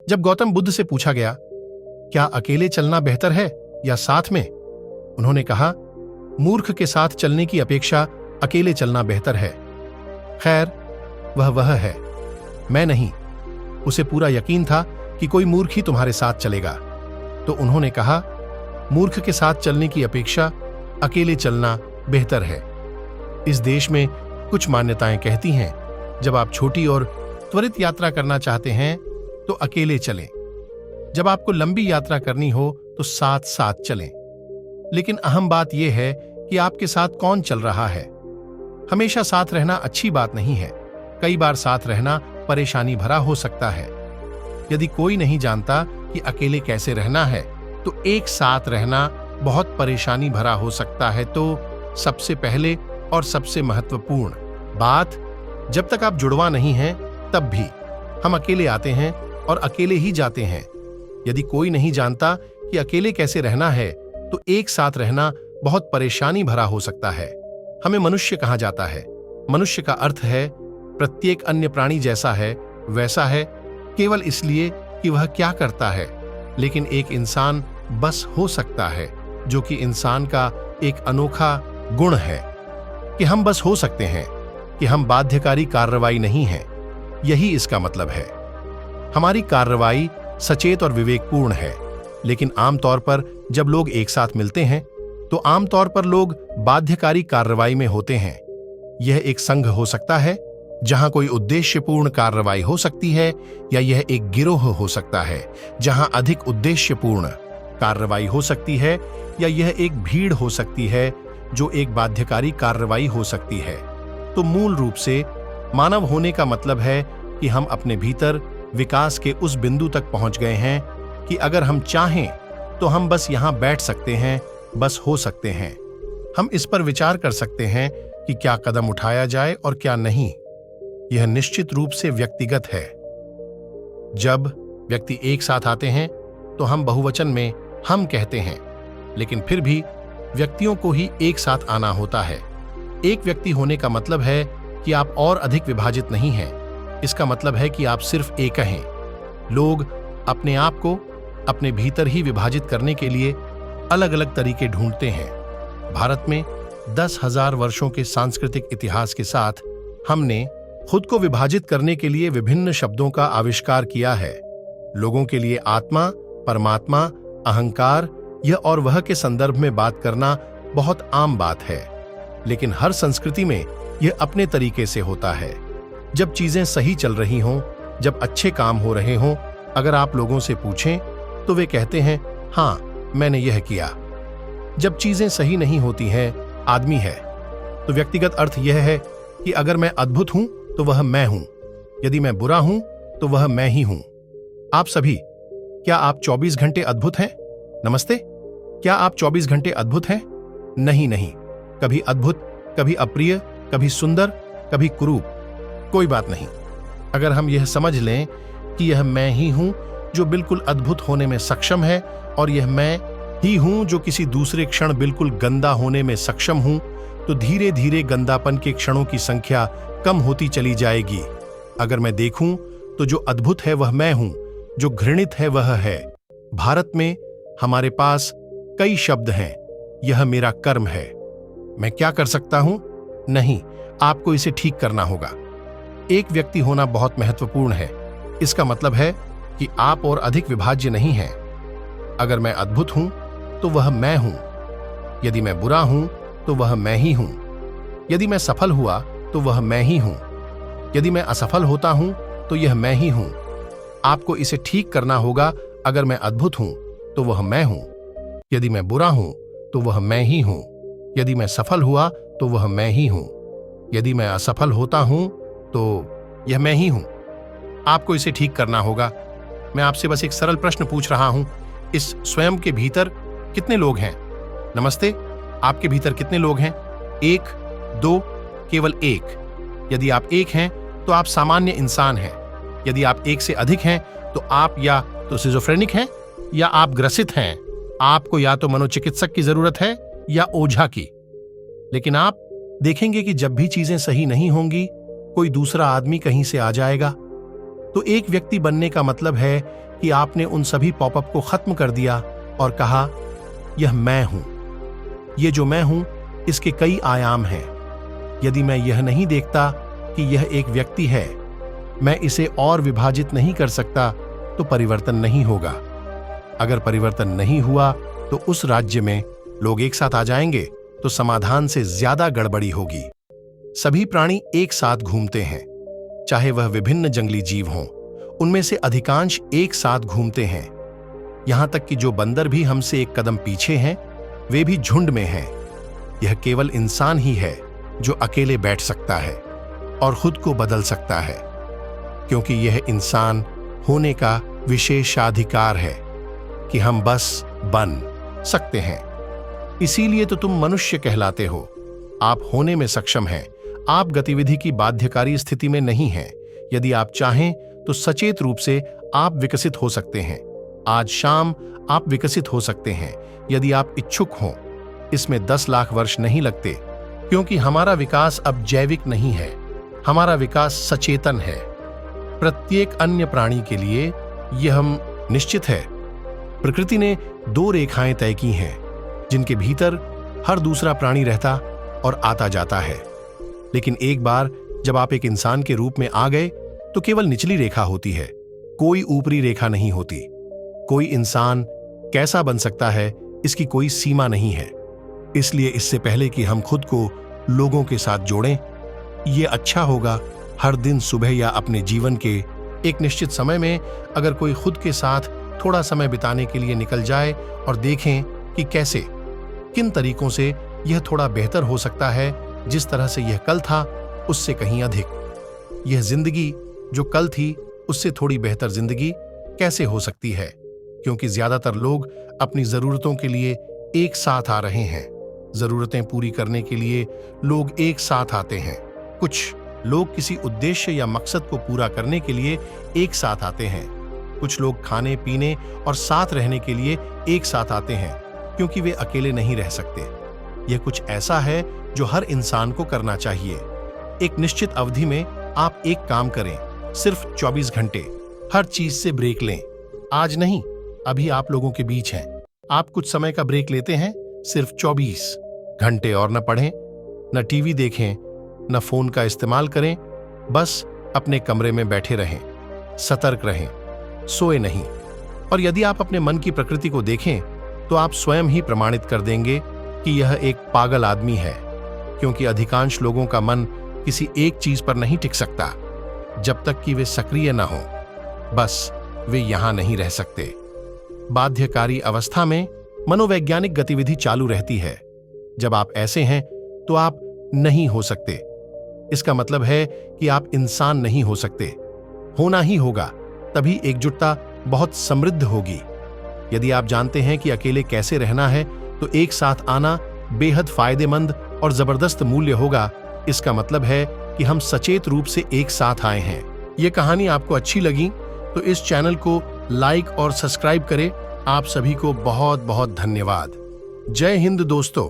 जब गौतम बुद्ध से पूछा गया, क्या अकेले चलना बेहतर है या साथ में, उन्होंने कहा, मूर्ख के साथ चलने की अपेक्षा अकेले चलना बेहतर है। खैर, वह है, मैं नहीं। उसे पूरा यकीन था कि कोई मूर्ख ही तुम्हारे साथ चलेगा, तो उन्होंने कहा, मूर्ख के साथ चलने की अपेक्षा अकेले चलना बेहतर है। इस देश में कुछ मान्यताएं कहती हैं, जब आप छोटी और त्वरित यात्रा करना चाहते हैं तो अकेले चलें। जब आपको लंबी यात्रा करनी हो तो साथ साथ चलें। लेकिन अहम बात यह है कि आपके साथ कौन चल रहा है। हमेशा साथ रहना अच्छी बात नहीं है। कई बार साथ रहना परेशानी भरा हो सकता है। यदि कोई नहीं जानता कि अकेले कैसे रहना है तो एक साथ रहना बहुत परेशानी भरा हो सकता है। तो सबसे पहले और सबसे महत्वपूर्ण बात, जब तक आप जुड़वा नहीं हैं तब भी हम अकेले आते हैं और अकेले ही जाते हैं। यदि कोई नहीं जानता कि अकेले कैसे रहना है तो एक साथ रहना बहुत परेशानी भरा हो सकता है। हमें मनुष्य कहा जाता है। मनुष्य का अर्थ है प्रत्येक अन्य प्राणी जैसा है वैसा है, केवल इसलिए कि वह क्या करता है। लेकिन एक इंसान बस हो सकता है, जो कि इंसान का एक अनोखा गुण है कि हम बस हो सकते हैं, कि हम बाध्यकारी कार्रवाई नहीं हैं। यही इसका मतलब है। हमारी कार्रवाई सचेत और विवेकपूर्ण है। लेकिन आमतौर पर जब लोग एक साथ मिलते हैं तो आमतौर पर लोग बाध्यकारी कार्रवाई में होते हैं। यह एक संघ हो सकता है जहां कोई उद्देश्यपूर्ण कार्रवाई हो सकती है, या यह एक गिरोह हो सकता है जहां अधिक उद्देश्यपूर्ण कार्रवाई हो सकती है, या यह एक भीड़ हो सकती है जो एक बाध्यकारी कार्रवाई हो सकती है। तो मूल रूप से मानव होने का मतलब है कि हम अपने भीतर विकास के उस बिंदु तक पहुंच गए हैं कि अगर हम चाहें तो हम बस यहां बैठ सकते हैं, बस हो सकते हैं। हम इस पर विचार कर सकते हैं कि क्या कदम उठाया जाए और क्या नहीं। यह निश्चित रूप से व्यक्तिगत है। जब व्यक्ति एक साथ आते हैं तो हम बहुवचन में हम कहते हैं, लेकिन फिर भी व्यक्तियों को ही एक साथ आना होता है। एक व्यक्ति होने का मतलब है कि आप और अधिक विभाजित नहीं हैं। इसका मतलब है कि आप सिर्फ एक हैं। लोग अपने आप को अपने भीतर ही विभाजित करने के लिए अलग अलग तरीके ढूंढते हैं। भारत में 10,000 वर्षों के सांस्कृतिक इतिहास के साथ हमने खुद को विभाजित करने के लिए विभिन्न शब्दों का आविष्कार किया है। लोगों के लिए आत्मा, परमात्मा, अहंकार, यह और वह के संदर्भ में बात करना बहुत आम बात है। लेकिन हर संस्कृति में यह अपने तरीके से होता है। जब चीजें सही चल रही हों, जब अच्छे काम हो रहे हों, अगर आप लोगों से पूछें तो वे कहते हैं, हाँ मैंने यह किया। जब चीजें सही नहीं होती हैं, आदमी है। तो व्यक्तिगत अर्थ यह है कि अगर मैं अद्भुत हूं तो वह मैं हूं, यदि मैं बुरा हूं तो वह मैं ही हूं। आप सभी, क्या आप 24 घंटे अद्भुत हैं? नमस्ते, क्या आप 24 घंटे अद्भुत हैं? नहीं, कभी अद्भुत, कभी अप्रिय, कभी सुंदर, कभी कुरूप। कोई बात नहीं। अगर हम यह समझ लें कि यह मैं ही हूं जो बिल्कुल अद्भुत होने में सक्षम है, और यह मैं ही हूं जो किसी दूसरे क्षण बिल्कुल गंदा होने में सक्षम हूं, तो धीरे धीरे गंदापन के क्षणों की संख्या कम होती चली जाएगी। अगर मैं देखूं तो जो अद्भुत है वह मैं हूं, जो घृणित है वह है। भारत में हमारे पास कई शब्द हैं, यह मेरा कर्म है। मैं क्या कर सकता हूं? नहीं, आपको इसे ठीक करना होगा। एक व्यक्ति होना बहुत महत्वपूर्ण है। इसका मतलब है कि आप और अधिक विभाज्य नहीं हैं। अगर मैं अद्भुत हूं तो वह मैं हूं। यदि मैं बुरा हूं तो वह मैं ही हूं। यदि मैं सफल हुआ तो वह मैं ही हूं। यदि मैं असफल होता हूं तो यह मैं ही हूं। आपको इसे ठीक करना होगा। अगर मैं अद्भुत हूं तो वह मैं हूं। यदि मैं बुरा हूं तो वह मैं ही हूं। यदि मैं सफल हुआ तो वह मैं ही हूं। यदि मैं असफल होता हूं तो यह मैं ही हूं। आपको इसे ठीक करना होगा। मैं आपसे बस एक सरल प्रश्न पूछ रहा हूं। इस स्वयं के भीतर कितने लोग हैं? नमस्ते, आपके भीतर कितने लोग हैं? 1, 2, केवल 1। यदि आप 1 हैं तो आप सामान्य इंसान हैं। यदि आप 1 से अधिक हैं तो आप या तो सिजोफ्रेनिक हैं या आप ग्रसित हैं। आपको या तो मनोचिकित्सक की जरूरत है या ओझा की। लेकिन आप देखेंगे कि जब भी चीजें सही नहीं होंगी, कोई दूसरा आदमी कहीं से आ जाएगा। तो एक व्यक्ति बनने का मतलब है कि आपने उन सभी पॉपअप को खत्म कर दिया और कहा, यह मैं हूं। ये जो मैं हूं, इसके कई आयाम हैं। यदि मैं यह नहीं देखता कि यह एक व्यक्ति है, मैं इसे और विभाजित नहीं कर सकता, तो परिवर्तन नहीं होगा। अगर परिवर्तन नहीं हुआ तो उस राज्य में लोग एक साथ आ जाएंगे तो समाधान से ज्यादा गड़बड़ी होगी। सभी प्राणी एक साथ घूमते हैं, चाहे वह विभिन्न जंगली जीव हों। उनमें से अधिकांश एक साथ घूमते हैं। यहां तक कि जो बंदर भी हमसे एक कदम पीछे हैं, वे भी झुंड में हैं। यह केवल इंसान ही है जो अकेले बैठ सकता है और खुद को बदल सकता है, क्योंकि यह इंसान होने का विशेषाधिकार है कि हम बस बन सकते हैं। इसीलिए तो तुम मनुष्य कहलाते हो। आप होने में सक्षम हैं। आप गतिविधि की बाध्यकारी स्थिति में नहीं हैं। यदि आप चाहें तो सचेत रूप से आप विकसित हो सकते हैं। आज शाम आप विकसित हो सकते हैं यदि आप इच्छुक हों। इसमें 10 लाख वर्ष नहीं लगते, क्योंकि हमारा विकास अब जैविक नहीं है, हमारा विकास सचेतन है। प्रत्येक अन्य प्राणी के लिए यह निश्चित है। प्रकृति ने 2 रेखाएं तय की हैं, जिनके भीतर हर दूसरा प्राणी रहता और आता जाता है। लेकिन एक बार जब आप एक इंसान के रूप में आ गए तो केवल निचली रेखा होती है, कोई ऊपरी रेखा नहीं होती। कोई इंसान कैसा बन सकता है, इसकी कोई सीमा नहीं है। इसलिए इससे पहले कि हम खुद को लोगों के साथ जोड़ें, यह अच्छा होगा हर दिन सुबह या अपने जीवन के एक निश्चित समय में अगर कोई खुद के साथ थोड़ा समय बिताने के लिए निकल जाए और देखें कि कैसे, किन तरीकों से यह थोड़ा बेहतर हो सकता है। जिस तरह से यह कल था उससे कहीं अधिक। यह जिंदगी जो कल थी उससे थोड़ी बेहतर जिंदगी कैसे हो सकती है, क्योंकि ज्यादातर लोग अपनी जरूरतों के लिए एक साथ आ रहे हैं। जरूरतें पूरी करने के लिए लोग एक साथ आते हैं। कुछ लोग किसी उद्देश्य या मकसद को पूरा करने के लिए एक साथ आते हैं। कुछ लोग खाने पीने और साथ रहने के लिए एक साथ आते हैं, क्योंकि वे अकेले नहीं रह सकते। यह कुछ ऐसा है जो हर इंसान को करना चाहिए। एक निश्चित अवधि में आप एक काम करें, सिर्फ 24 घंटे हर चीज से ब्रेक लें। आज नहीं, अभी आप लोगों के बीच हैं। आप कुछ समय का ब्रेक लेते हैं, सिर्फ 24 घंटे, और न पढ़ें, न टीवी देखें, न फोन का इस्तेमाल करें। बस अपने कमरे में बैठे रहें, सतर्क रहें, सोए नहीं। और यदि आप अपने मन की प्रकृति को देखें तो आप स्वयं ही प्रमाणित कर देंगे कि यह एक पागल आदमी है, क्योंकि अधिकांश लोगों का मन किसी एक चीज पर नहीं टिक सकता जब तक कि वे सक्रिय न हो। बस वे यहां नहीं रह सकते। बाध्यकारी अवस्था में मनोवैज्ञानिक गतिविधि चालू रहती है। जब आप ऐसे हैं तो आप नहीं हो सकते। इसका मतलब है कि आप इंसान नहीं हो सकते। होना ही होगा, तभी एकजुटता बहुत समृद्ध होगी। यदि आप जानते हैं कि अकेले कैसे रहना है, तो एक साथ आना बेहद फायदेमंद और जबरदस्त मूल्य होगा। इसका मतलब है कि हम सचेत रूप से एक साथ आए हैं। यह कहानी आपको अच्छी लगी तो इस चैनल को लाइक और सब्सक्राइब करें। आप सभी को बहुत बहुत धन्यवाद। जय हिंद दोस्तों।